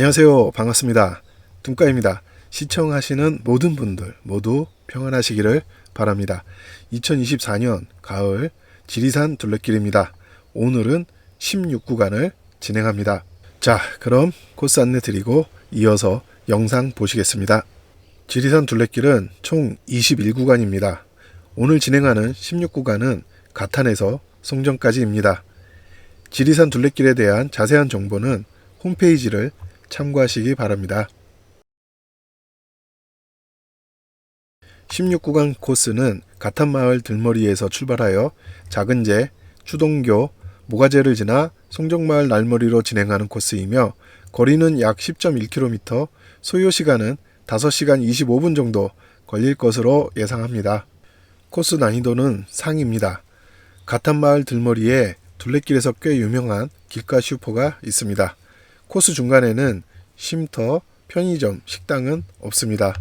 안녕하세요. 반갑습니다. 뚱까입니다. 시청하시는 모든 분들 모두 평안하시기를 바랍니다. 2024년 가을 지리산 둘레길입니다. 오늘은 16구간을 진행합니다. 자, 그럼 코스 안내 드리고 이어서 영상 보시겠습니다. 지리산 둘레길은 총 21구간입니다. 오늘 진행하는 16구간은 가탄에서 송정까지입니다. 지리산 둘레길에 대한 자세한 정보는 홈페이지를 참고하시기 바랍니다. 16구간 코스는 가탄마을 들머리에서 출발하여 작은제, 추동교, 모가제를 지나 송정마을 날머리로 진행하는 코스이며 거리는 약 10.1km, 소요시간은 5시간 25분 정도 걸릴 것으로 예상합니다. 코스 난이도는 상입니다. 가탄마을 들머리에 둘레길에서 꽤 유명한 길가 슈퍼가 있습니다. 코스 중간에는 쉼터, 편의점, 식당은 없습니다.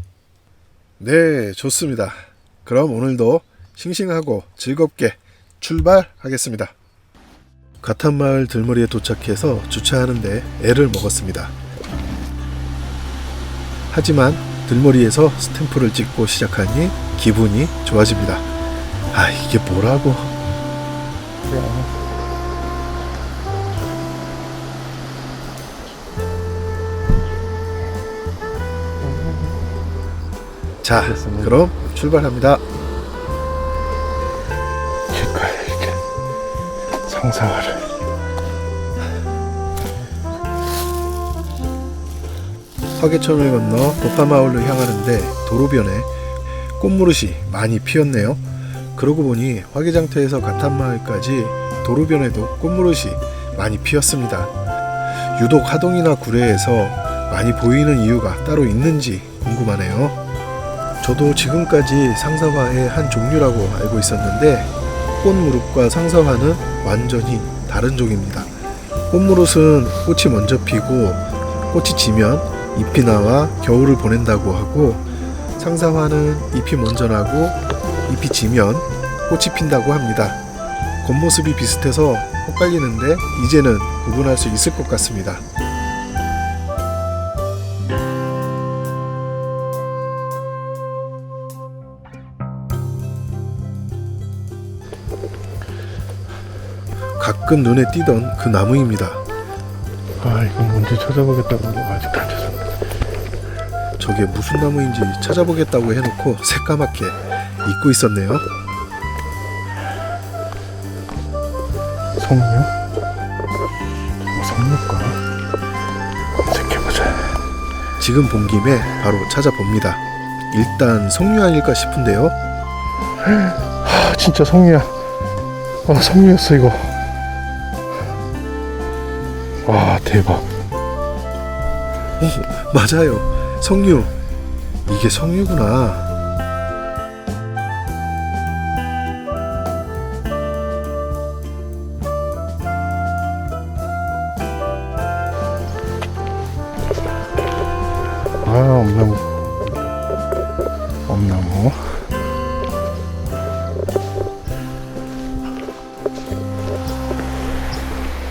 네, 좋습니다. 그럼 오늘도 싱싱하고 즐겁게 출발하겠습니다. 가탄마을 들머리에 도착해서 주차하는데 애를 먹었습니다. 하지만 들머리에서 스탬프를 찍고 시작하니 기분이 좋아집니다. 아, 이게 뭐라고. 자, 됐습니다. 그럼 출발합니다. 길가에 이렇게 상상을. 화개천을 건너 도파마을로 향하는데 도로변에 꽃무릇이 많이 피었네요. 그러고 보니 화개장터에서 가탄마을까지 도로변에도 꽃무릇이 많이 피었습니다. 유독 하동이나 구례에서 많이 보이는 이유가 따로 있는지 궁금하네요. 저도 지금까지 상사화의 한 종류라고 알고 있었는데 꽃무릇과 상사화는 완전히 다른 종입니다. 꽃무릇은 꽃이 먼저 피고 꽃이 지면 잎이 나와 겨울을 보낸다고 하고, 상사화는 잎이 먼저 나고 잎이 지면 꽃이 핀다고 합니다. 겉모습이 비슷해서 헷갈리는데 이제는 구분할 수 있을 것 같습니다. 가끔 눈에 띄던 그 나무입니다. 아, 이건 뭔지 찾아보겠다고 아직 안 찾았네. 저게 무슨 나무인지 찾아보겠다고 해놓고 새까맣게 잊고 있었네요. 석류? 석류가? 검색해보자. 지금 본 김에 바로 찾아봅니다. 일단 석류 아닐까 싶은데요. 아, 진짜 석류야. 아, 석류였어 이거. 와, 대박. 오, 맞아요. 석류. 이게 석류구나. 아, 엄나무. 엄나무.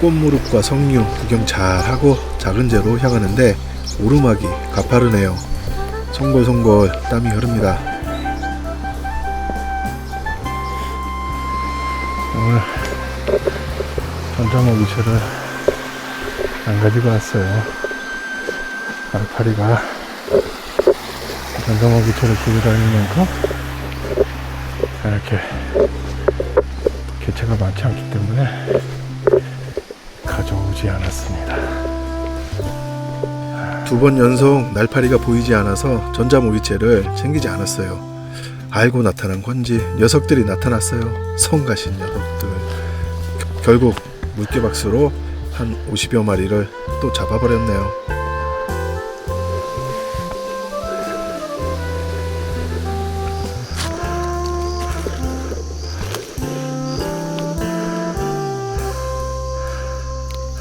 꽃무릇과 석류 구경 잘하고 작은제로 향하는데 오르막이 가파르네요. 송골송골 땀이 흐릅니다. 오늘 전자모기채를 안 가지고 왔어요. 알파리가 전자모기채를 들고 다니면서 이렇게 개체가 많지 않기 때문에 가져오지 않았습니다. 2번 연속 날파리가 보이지 않아서 전자모기채를 챙기지 않았어요. 알고 나타난 건지 녀석들이 나타났어요. 성가신 녀석들. 결국 물개박스로 한 50여 마리를 또 잡아버렸네요.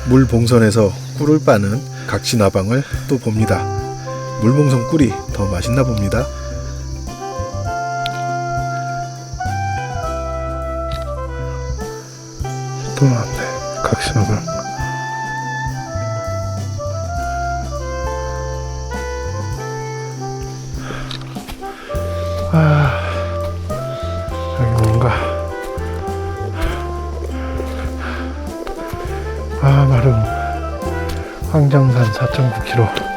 물봉선에서 꿀을 빠는 각시나방을 또 봅니다. 물봉선 꿀이 더 맛있나 봅니다. 또 나왔네. 각시나방. 여기 뭔가 마름 황정산 4.9km.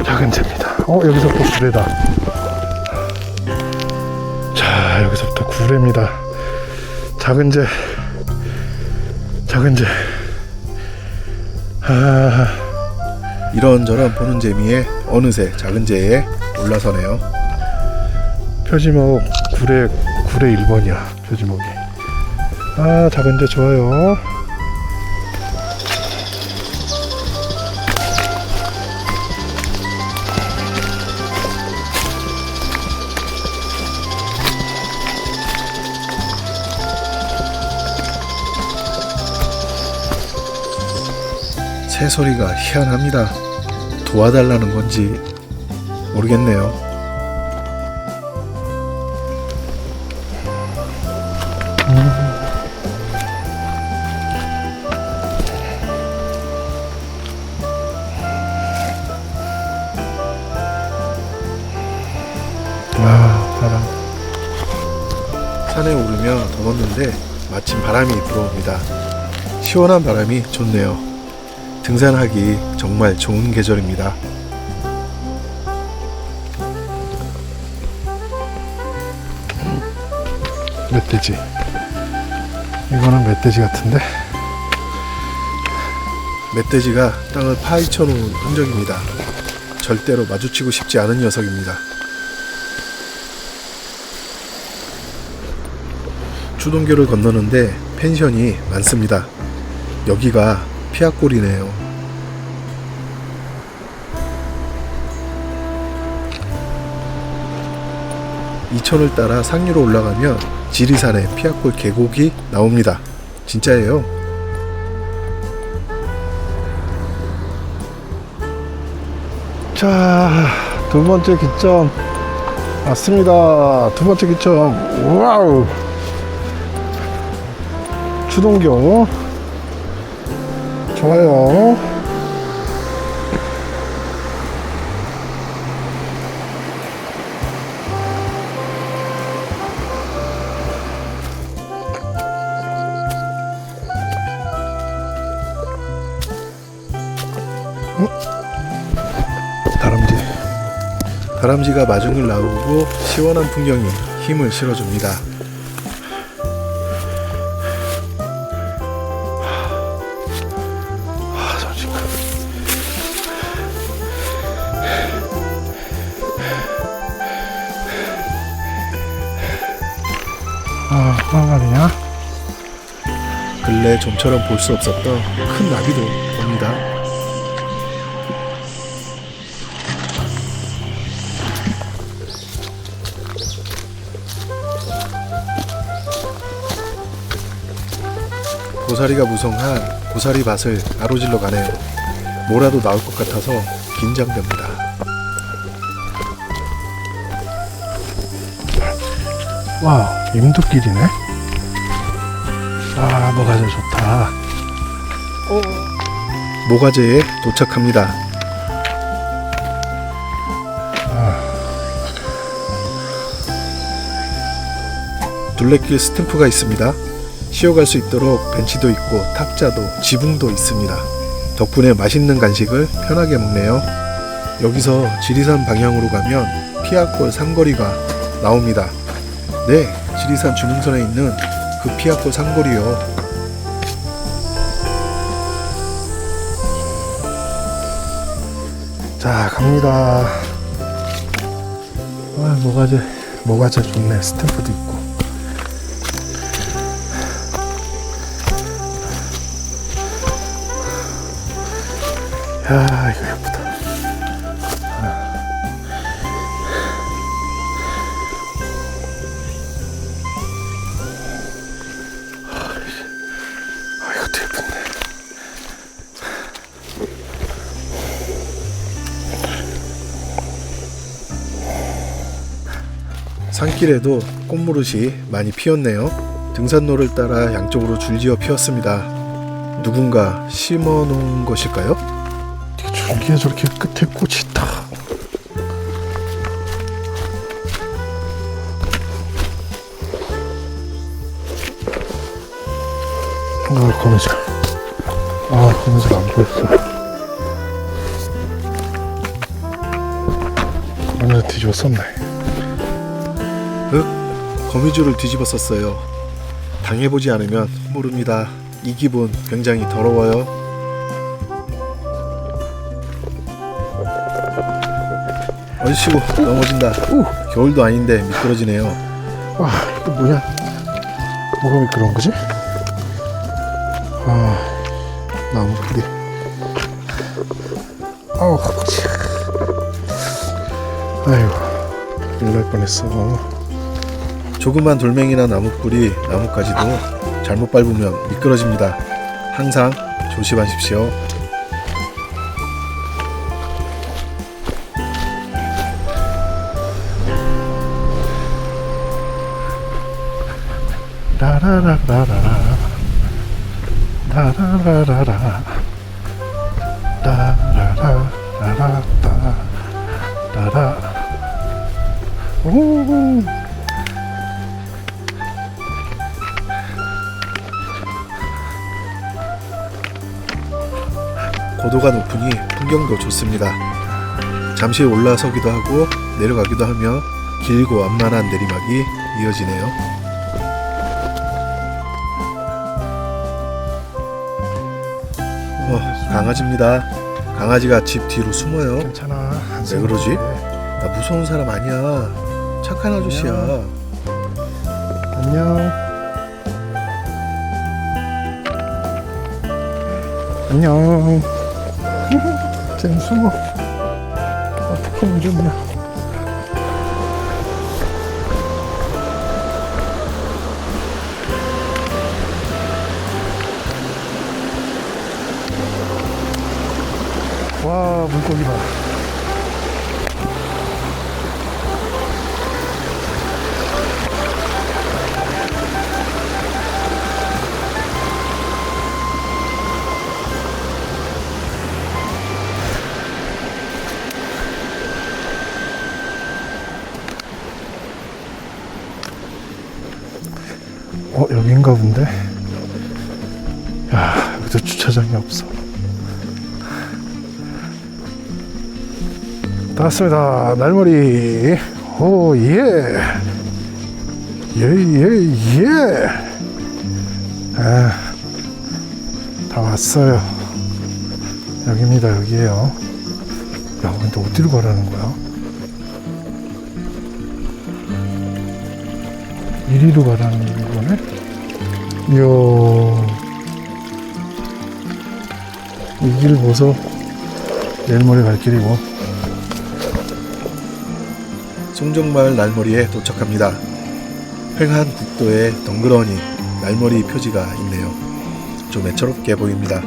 작은 재입니다. 여기서부터 구례다. 자, 여기서부터 구례입니다. 작은 재. 이런저런 보는 재미에 어느새 작은 재에 올라서네요. 표지목 구례 1번이야. 표지목이. 작은 재 좋아요. 새 소리가 희한합니다. 도와달라는 건지 모르겠네요. 바람. 산에 오르며 더웠는데 마침 바람이 불어옵니다. 시원한 바람이 좋네요. 등산하기 정말 좋은 계절입니다. 멧돼지. 이거는 멧돼지 같은데? 멧돼지가 땅을 파헤쳐 놓은 흔적입니다. 절대로 마주치고 싶지 않은 녀석입니다. 추동교를 건너는데 펜션이 많습니다. 여기가 피아골이네요. 이천을 따라 상류로 올라가면 지리산의 피아골 계곡이 나옵니다. 진짜예요. 자, 두 번째 기점 왔습니다. 두 번째 기점. 와우. 추동교. 좋아요. 다람쥐가 마중을 나오고 시원한 풍경이 힘을 실어줍니다. 황갈이냐? 근래 좀처럼 볼 수 없었던 큰 나비도 봅니다. 고사리가 무성한 고사리 밭을 가로질러 가네요. 뭐라도 나올 것 같아서 긴장됩니다. 와, 임도길이네. 뭐가지 좋다. 모가제에 도착합니다. 둘레길 스탬프가 있습니다. 쉬어갈 수 있도록 벤치도 있고 탁자도 지붕도 있습니다. 덕분에 맛있는 간식을 편하게 먹네요. 여기서 지리산 방향으로 가면 피아골 삼거리가 나옵니다. 네, 지리산 주능선에 있는 그 피아골 삼거리요. 자, 갑니다. 모가지 좋네. 스탬프도 있고. 야, 이거 예쁘다. 이것도 예쁜데. 산길에도 꽃무릇이 많이 피었네요. 등산로를 따라 양쪽으로 줄지어 피었습니다. 누군가 심어놓은 것일까요? 줄기에 저렇게 끝에 꽃이 있다. 거미줄. 거미줄 안 보였어. 완전 뒤집어 썼네. 거미줄을 뒤집어 썼어요. 당해보지 않으면 모릅니다. 이 기분 굉장히 더러워요. 얼씨구 넘어진다. 겨울도 아닌데 미끄러지네요. 이거 뭐야? 뭐가 미끄러운 거지? 나무 뿌리. 아이고, 큰일 날 뻔했어. 조그만 돌멩이나 나무뿌리, 나뭇가지도 잘못 밟으면 미끄러집니다. 항상 조심하십시오. 라라라라라라 라라라라라 라라라라라라 오. 고도가 높으니 풍경도 좋습니다. 잠시 올라서기도 하고 내려가기도 하며 길고 완만한 내리막이 이어지네요. 강아지입니다. 강아지가 집 뒤로 숨어요. 괜찮아. 왜 그러지? 나 무서운 사람 아니야. 착한 아저씨야. 안녕. 안녕. 쟤는 숨어. 포켓몬 좀요. 와, 물고기 봐. 여긴가 본데? 야, 여기도 주차장이 없어. 다 왔습니다. 날머리. 오, 예. 예. 다 왔어요. 여기입니다. 여기에요. 야, 근데 어디로 가라는 거야? 이리로 가라는 거네? 이야, 이 길 보소. 내일모레 갈 길이고. 송정마을 날머리에 도착합니다. 횡한 국도에 덩그러니 날머리 표지가 있네요. 좀 애처롭게 보입니다.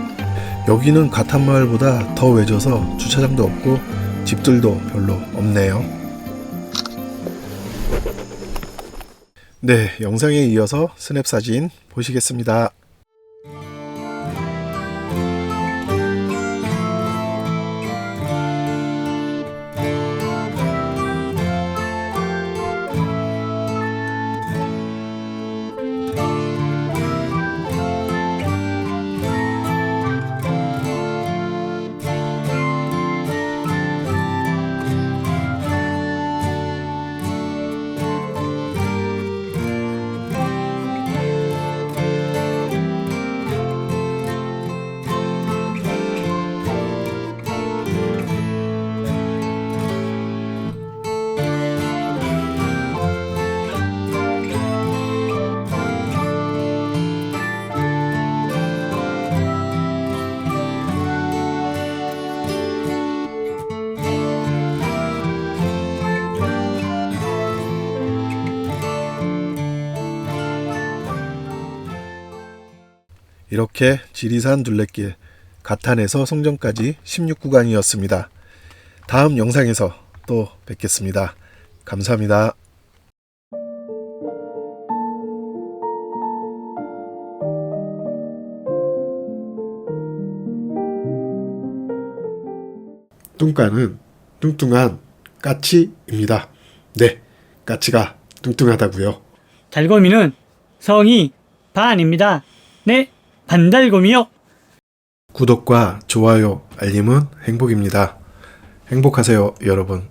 여기는 가탄마을보다 더 외져서 주차장도 없고 집들도 별로 없네요. 네, 영상에 이어서 스냅 사진 보시겠습니다. 이렇게 지리산 둘레길 가탄에서 송정까지 16구간이었습니다. 다음 영상에서 또 뵙겠습니다. 감사합니다. 뚱까는 뚱뚱한 까치입니다. 네, 까치가 뚱뚱하다고요. 달고미는 성이 반입니다. 네, 반달곰이요. 구독과 좋아요, 알림은 행복입니다. 행복하세요, 여러분.